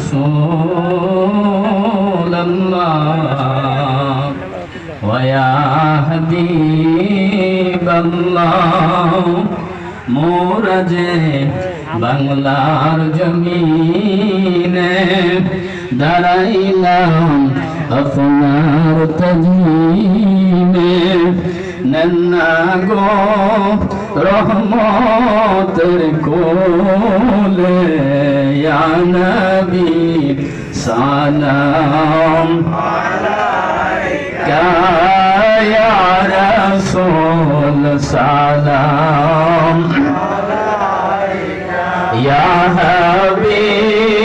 رسول الله ويا حبيب الله মোরা যে বাংলার জমিনে দাঁড়াইলাম আপনার তাজিমে নন্না গো রহমতের কোলে ইয়া নবী সালাম আলাইকা ইয়া রাসূল সালাম আলাইকা ইয়া হাবিব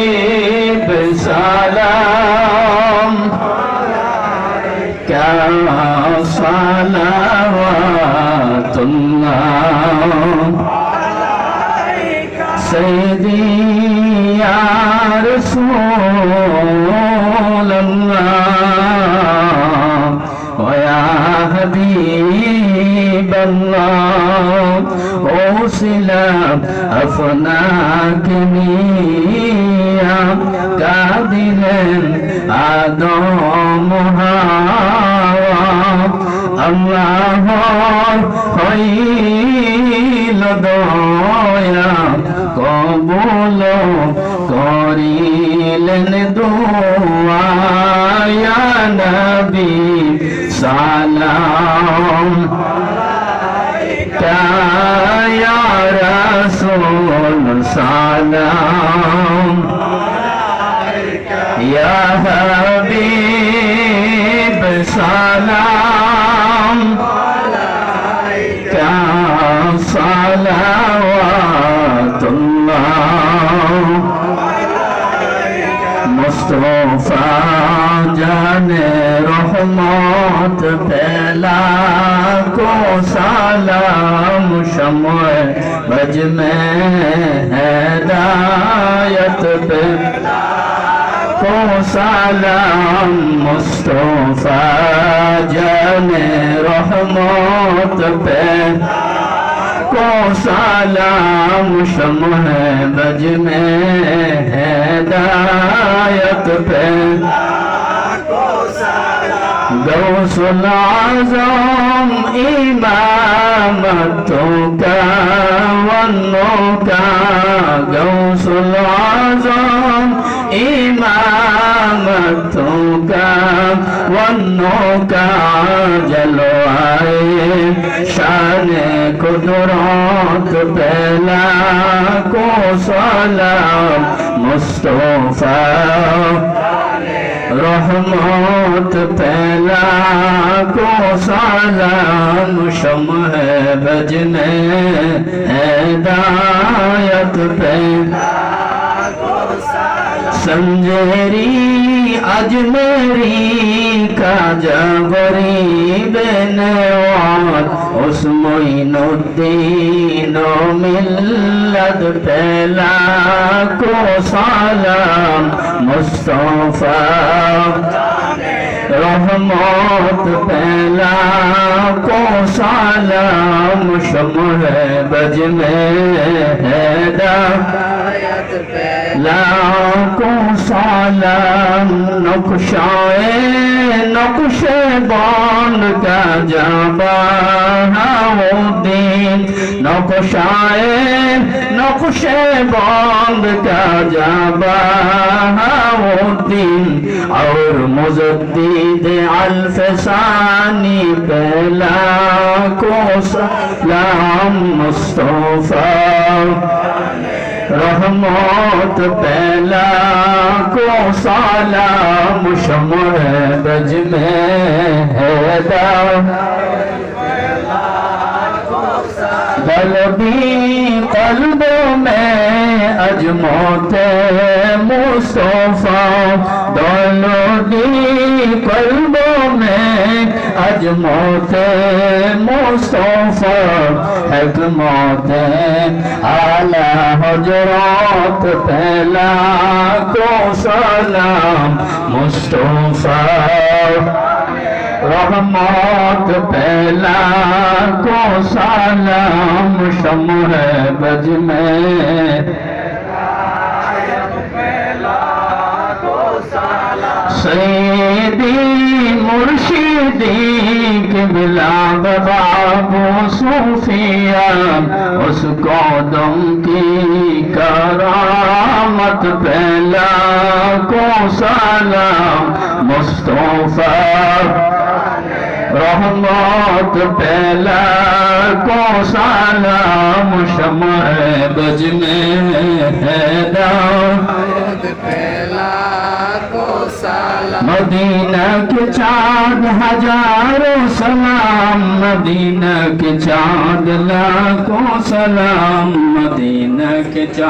সালাম আলাইকা সালাওয়াতুল্লাহ আলাইকা সাইয়্যিদি ইয়া রাসূলুল্লাহ ওয়া ইয়া হাবিবাল্লাহ ওসিলাম আপনাকে নিয়া কাঁদিলেন আদম হাওয়া আল্লাহর হইল দয়া কবুল করিলেন দোয়া ইয়া নবী সালাম আলাইকা ইয়া রাসূল সালাম আলাইকা ইয়া হাবিব সালাম আলাইকা সালাওয়াতুল্লাহ মুস্তাফা জানে রহমত পেলা को सलाम शम्ए बज में हिदायत पे को सलाम मुस्तफा जाने रहमत पे को सलाम शम्ए बज में हिदायत पे गौसुल आज़म इमामतों का वन्नों का गौसुल आज़म इमामतों का वन्नों का जलवाए शान कुदरत पहला को सलाम मुस्तफा रहमत पहला को सलाम शम्ए बज में हिदायत पहला को सलाम संजेरी अजमेरी का गरीब नवाज उस मोइनुद्दीन मिल्लत पहला को सलाम मुस्तफा रहमत पहला को सलाम शम्ए बज में हिदायत पहला को सलाम नक्शाए नक्शे बान का जबाहुद्दीन नक्शाए नक्शे बान का जबाहुद्दीन और मुजद्दिद अल्फसानी पहला को सलाम मुस्तफा रहमत पहला को सलाम शम्ए बज में दलबी कल्बों में अजमोते मुस्तफा दलबी कल्बों में अजमोते मुस्तफा हिकमते आला हजरत पहला को सलाम मुस्तफा रहमत पहला को सलाम शम्ए बज में सैयदी मुर्शिदी किबला बाबू सूफिया उस कौदम की करामत पहला को सलाम मुस्तफा रहमत पहला को सलाम शम्अ बज में हैदर मदीना के चाँद हजारों सलाम मदीना के चाँद लाखों सलाम मदीना के चाँद